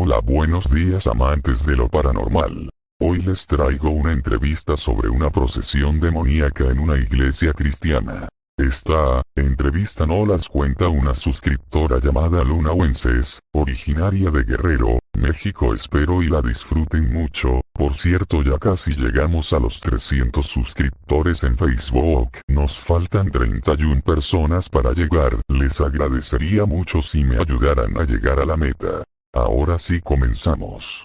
Hola, buenos días amantes de lo paranormal. Hoy les traigo una entrevista sobre una procesión demoníaca en una iglesia cristiana. Esta entrevista nos las cuenta una suscriptora llamada Luna Wences, originaria de Guerrero, México. Espero y la disfruten mucho. Por cierto, ya casi llegamos a los 300 suscriptores en Facebook. Nos faltan 31 personas para llegar. Les agradecería mucho si me ayudaran a llegar a la meta. Ahora sí comenzamos.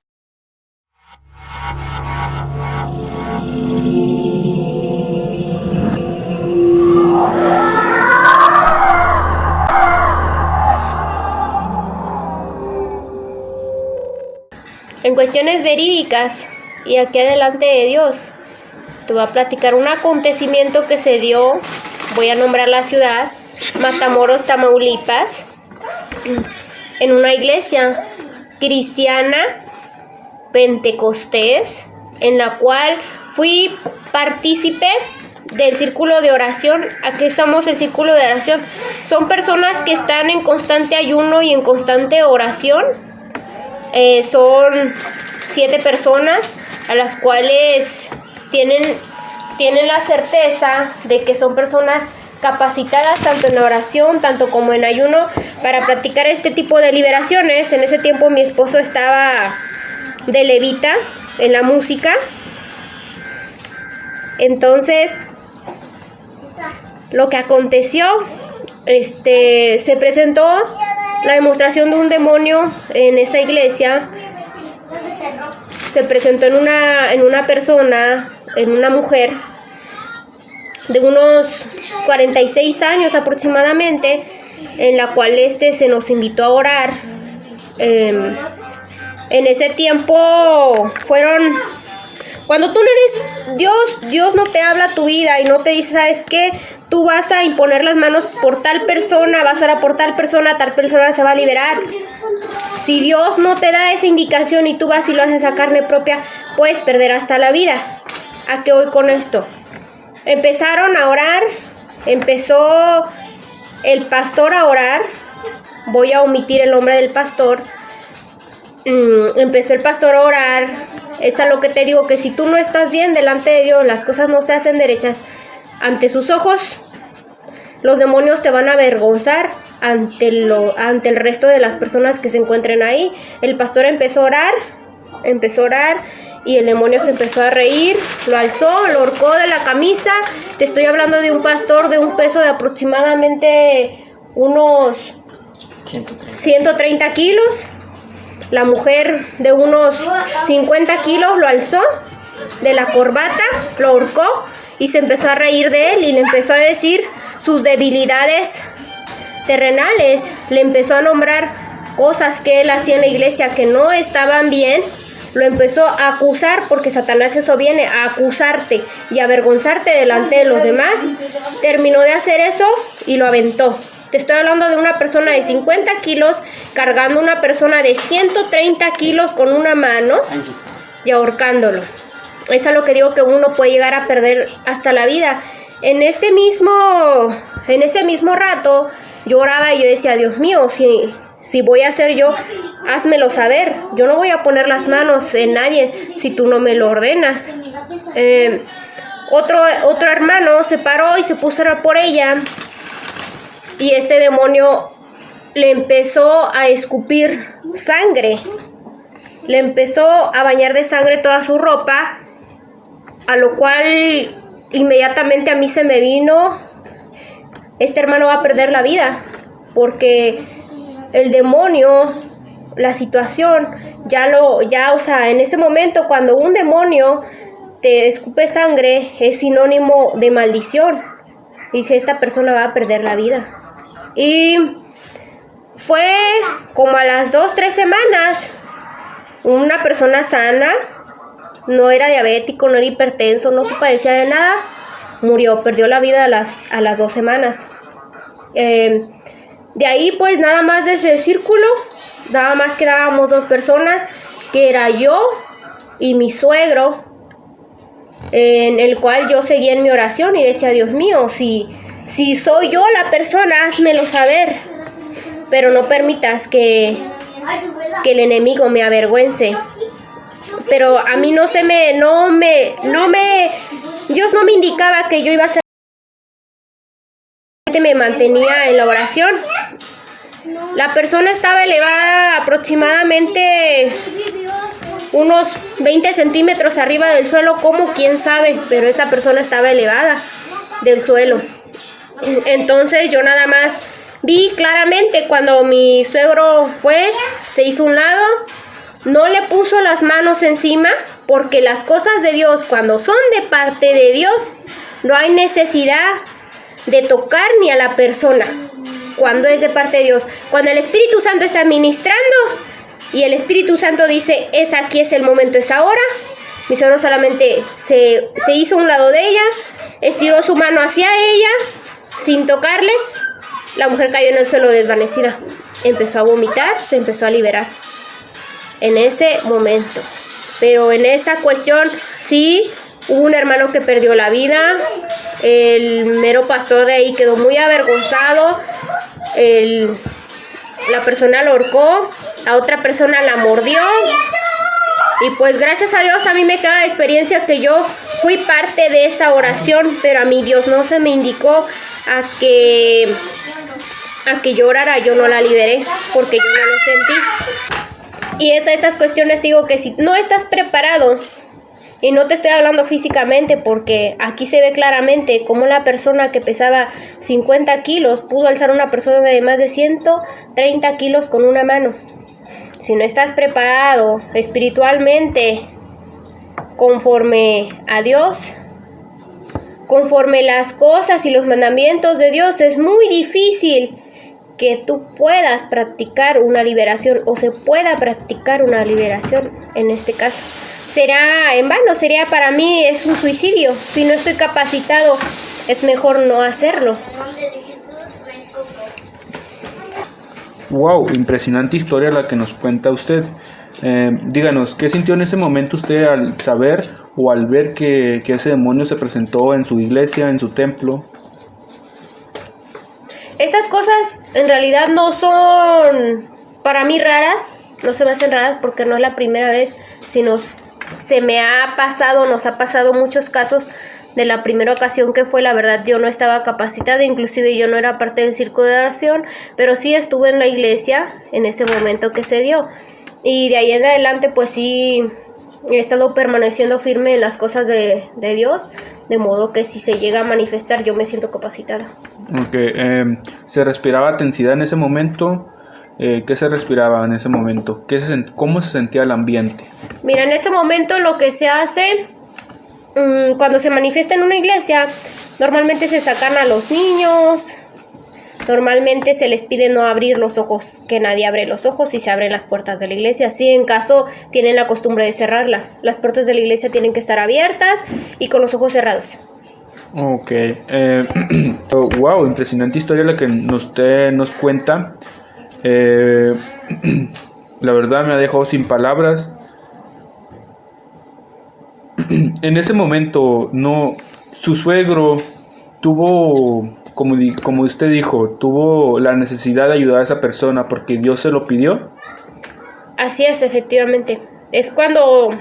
En cuestiones verídicas y aquí adelante de Dios, te voy a platicar un acontecimiento que se dio. Voy a nombrar la ciudad, Matamoros, Tamaulipas, en una iglesia cristiana pentecostés, en la cual fui partícipe del círculo de oración. Aquí estamos, el círculo de oración. Son personas que están en constante ayuno y en constante oración. Son 7 personas a las cuales tienen la certeza de que son personas capacitadas tanto en oración, tanto como en ayuno, para practicar este tipo de liberaciones. En ese tiempo mi esposo estaba de levita en la música. Entonces, lo que aconteció, se presentó la demostración de un demonio en esa iglesia. Se presentó en una persona, en una mujer de unos 46 años aproximadamente, en la cual se nos invitó a orar. En ese tiempo cuando tú no eres Dios no te habla tu vida y no te dice, ¿sabes qué? Tú vas a imponer las manos por tal persona, vas a orar por tal persona se va a liberar. Si Dios no te da esa indicación y tú vas y lo haces a carne propia, puedes perder hasta la vida. ¿A qué voy con esto? Empezaron a orar, empezó el pastor a orar. Voy a omitir el nombre del pastor. Empezó el pastor a orar. Es a lo que te digo, que si tú no estás bien delante de Dios, las cosas no se hacen derechas ante sus ojos. Los demonios te van a avergonzar ante el resto de las personas que se encuentren ahí. El pastor empezó a orar y el demonio se empezó a reír, lo alzó, lo ahorcó de la camisa. Te estoy hablando de un pastor de un peso de aproximadamente unos 130 kilos. La mujer de unos 50 kilos lo alzó de la corbata, lo ahorcó y se empezó a reír de él y le empezó a decir sus debilidades terrenales. Le empezó a nombrar cosas que él hacía en la iglesia que no estaban bien. Lo empezó a acusar, porque Satanás eso viene, a acusarte y avergonzarte delante de los demás. Terminó de hacer eso y lo aventó. Te estoy hablando de una persona de 50 kilos cargando a una persona de 130 kilos con una mano y ahorcándolo. Es a lo que digo, que uno puede llegar a perder hasta la vida. En ese mismo rato yo oraba y yo decía, Dios mío, si voy a hacer yo, házmelo saber. Yo no voy a poner las manos en nadie si tú no me lo ordenas. Otro hermano se paró y se puso a orar por ella. Y este demonio le empezó a escupir sangre. Le empezó a bañar de sangre toda su ropa. A lo cual inmediatamente a mí se me vino, este hermano va a perder la vida. Porque el demonio, la situación, en ese momento cuando un demonio te escupe sangre es sinónimo de maldición. Dije, esta persona va a perder la vida. Y fue como a las 2-3 semanas, una persona sana, no era diabético, no era hipertenso, no se padecía de nada, murió, perdió la vida a las 2 semanas. De ahí pues nada más desde el círculo, nada más quedábamos 2 personas, que era yo y mi suegro, en el cual yo seguía en mi oración y decía, Dios mío, si soy yo la persona, házmelo saber, pero no permitas que que el enemigo me avergüence. Pero a mí Dios no me indicaba que yo iba a ser. Me mantenía en la oración. La persona estaba elevada aproximadamente unos 20 centímetros arriba del suelo, como quién sabe, pero esa persona estaba elevada del suelo. Entonces yo nada más vi claramente cuando mi suegro se hizo a un lado, no le puso las manos encima, porque las cosas de Dios, cuando son de parte de Dios, no hay necesidad de tocar ni a la persona. Cuando es de parte de Dios, cuando el Espíritu Santo está ministrando y el Espíritu Santo dice, aquí es el momento, es ahora, mi suegro solamente se hizo a un lado de ella, estiró su mano hacia ella sin tocarle. La mujer cayó en el suelo desvanecida, empezó a vomitar, se empezó a liberar en ese momento. Pero en esa cuestión sí hubo un hermano que perdió la vida. El mero pastor de ahí quedó muy avergonzado. La persona lo ahorcó, a otra persona la mordió. Y pues gracias a Dios a mí me queda la experiencia que yo fui parte de esa oración, pero a mí Dios no se me indicó a que yo orara, yo no la liberé porque yo no lo sentí. Y estas cuestiones digo que si no estás preparado, y no te estoy hablando físicamente, porque aquí se ve claramente cómo la persona que pesaba 50 kilos pudo alzar a una persona de más de 130 kilos con una mano. Si no estás preparado espiritualmente, conforme a Dios, conforme las cosas y los mandamientos de Dios, es muy difícil que tú puedas practicar una liberación o se pueda practicar una liberación en este caso. Será en vano, sería para mí es un suicidio. Si no estoy capacitado, es mejor no hacerlo. Wow, impresionante historia la que nos cuenta usted. Díganos, ¿qué sintió en ese momento usted al saber o al ver que ese demonio se presentó en su iglesia, en su templo? Estas cosas en realidad no son para mí raras, no se me hacen raras porque no es la primera vez, sino se me ha pasado, nos ha pasado muchos casos. De la primera ocasión que fue, la verdad yo no estaba capacitada, inclusive yo no era parte del círculo de oración, pero sí estuve en la iglesia en ese momento que se dio. Y de ahí en adelante pues sí he estado permaneciendo firme en las cosas de Dios, de modo que si se llega a manifestar yo me siento capacitada. Okay, ¿se respiraba tensidad en ese momento? ¿Qué se respiraba en ese momento? ¿Cómo se sentía el ambiente? Mira, en ese momento lo que se hace, cuando se manifiesta en una iglesia, normalmente se sacan a los niños, normalmente se les pide no abrir los ojos, que nadie abre los ojos y se abren las puertas de la iglesia. Si en caso tienen la costumbre de cerrarla, las puertas de la iglesia tienen que estar abiertas y con los ojos cerrados. Ok, wow, impresionante historia la que usted nos cuenta. La verdad me ha dejado sin palabras. En ese momento, su suegro tuvo, como usted dijo, tuvo la necesidad de ayudar a esa persona porque Dios se lo pidió. Así es, efectivamente. Es cuando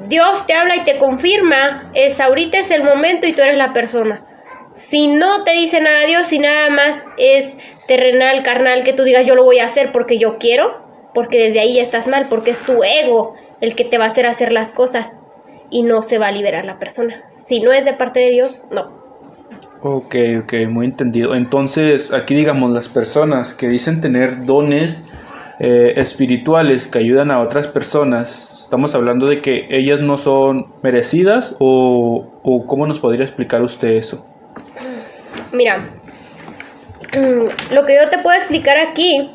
Dios te habla y te confirma, ahorita es el momento y tú eres la persona. Si no te dice nada Dios, si nada más es terrenal, carnal, que tú digas yo lo voy a hacer porque yo quiero, porque desde ahí ya estás mal, porque es tu ego el que te va a hacer las cosas y no se va a liberar la persona. Si no es de parte de Dios, no. Ok, muy entendido. Entonces, aquí digamos, las personas que dicen tener dones espirituales que ayudan a otras personas, ¿estamos hablando de que ellas no son merecidas o cómo nos podría explicar usted eso? Mira, lo que yo te puedo explicar aquí,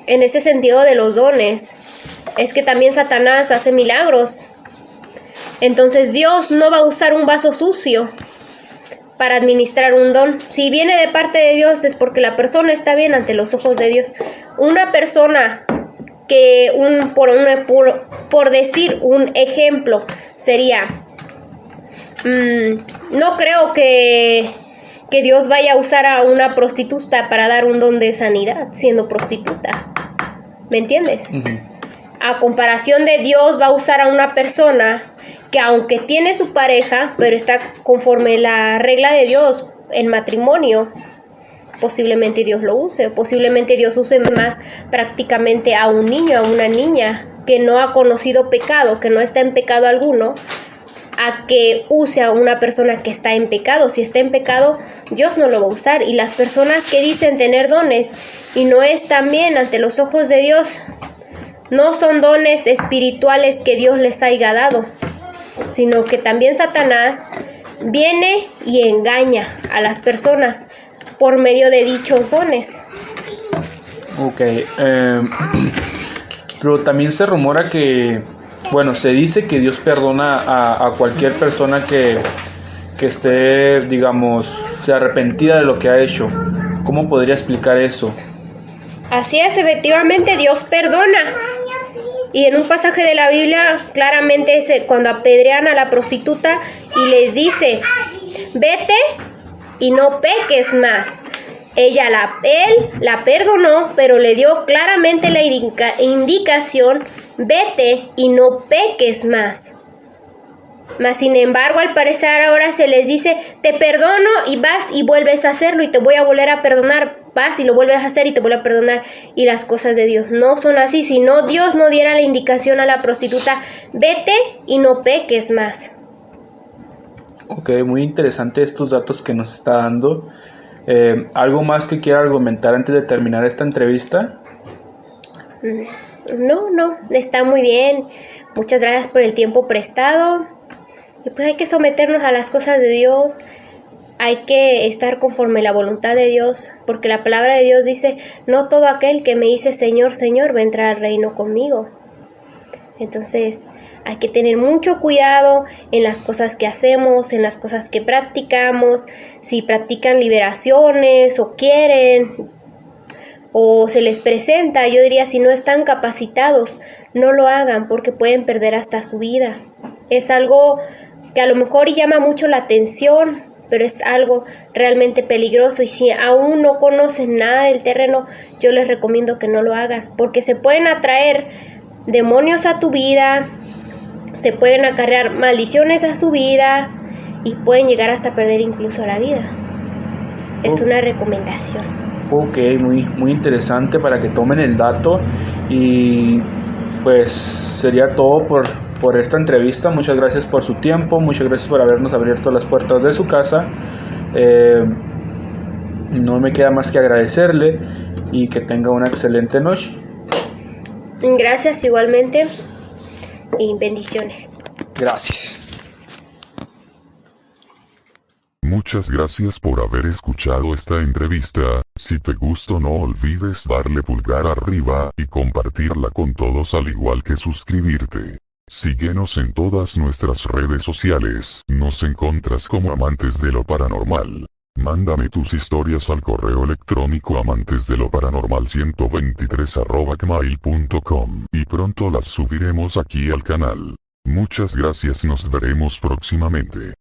en ese sentido de los dones, es que también Satanás hace milagros. Entonces Dios no va a usar un vaso sucio para administrar un don. Si viene de parte de Dios es porque la persona está bien ante los ojos de Dios. Una persona que, por decir un ejemplo, sería, no creo que Dios vaya a usar a una prostituta para dar un don de sanidad siendo prostituta. ¿Me entiendes? Ujú. A comparación de Dios va a usar a una persona que aunque tiene su pareja, pero está conforme la regla de Dios en matrimonio, posiblemente Dios lo use, posiblemente Dios use más prácticamente a un niño, a una niña que no ha conocido pecado, que no está en pecado alguno, a que use a una persona que está en pecado. Si está en pecado, Dios no lo va a usar. Y las personas que dicen tener dones y no están bien ante los ojos de Dios, no son dones espirituales que Dios les haya dado, sino que también Satanás viene y engaña a las personas por medio de dichos dones. Ok, pero también se rumora que, bueno, se dice que Dios perdona a cualquier persona que esté, digamos, se arrepentida de lo que ha hecho. ¿Cómo podría explicar eso? Así es, efectivamente Dios perdona. Y en un pasaje de la Biblia claramente es cuando apedrean a la prostituta y les dice, vete y no peques más. Él la perdonó, pero le dio claramente la indicación, vete y no peques más. Mas sin embargo, al parecer ahora se les dice, te perdono y vas y vuelves a hacerlo y te voy a volver a perdonar. Vas y lo vuelves a hacer y te vuelve a perdonar. Y las cosas de Dios no son así. Si no, Dios no diera la indicación a la prostituta, vete y no peques más. Ok, muy interesante estos datos que nos está dando. ¿Algo más que quiera argumentar antes de terminar esta entrevista? No, está muy bien. Muchas gracias por el tiempo prestado. Y pues hay que someternos a las cosas de Dios. Hay que estar conforme a la voluntad de Dios, porque la palabra de Dios dice, no todo aquel que me dice Señor, Señor va a entrar al reino conmigo. Entonces hay que tener mucho cuidado en las cosas que hacemos, en las cosas que practicamos, si practican liberaciones o quieren o se les presenta. Yo diría, si no están capacitados, no lo hagan porque pueden perder hasta su vida. Es algo que a lo mejor llama mucho la atención, pero es algo realmente peligroso, y si aún no conocen nada del terreno, yo les recomiendo que no lo hagan, porque se pueden atraer demonios a tu vida, se pueden acarrear maldiciones a su vida y pueden llegar hasta perder incluso la vida. Es una recomendación. Ok, muy interesante para que tomen el dato. Y pues sería todo por esta entrevista. Muchas gracias por su tiempo, muchas gracias por habernos abierto las puertas de su casa. No me queda más que agradecerle y que tenga una excelente noche. Gracias igualmente y bendiciones. Gracias. Muchas gracias por haber escuchado esta entrevista. Si te gustó, no olvides darle pulgar arriba y compartirla con todos, al igual que suscribirte. Síguenos en todas nuestras redes sociales. Nos encuentras como Amantes de lo Paranormal. Mándame tus historias al correo electrónico amantesdeloparanormal123@gmail.com y pronto las subiremos aquí al canal. Muchas gracias, nos veremos próximamente.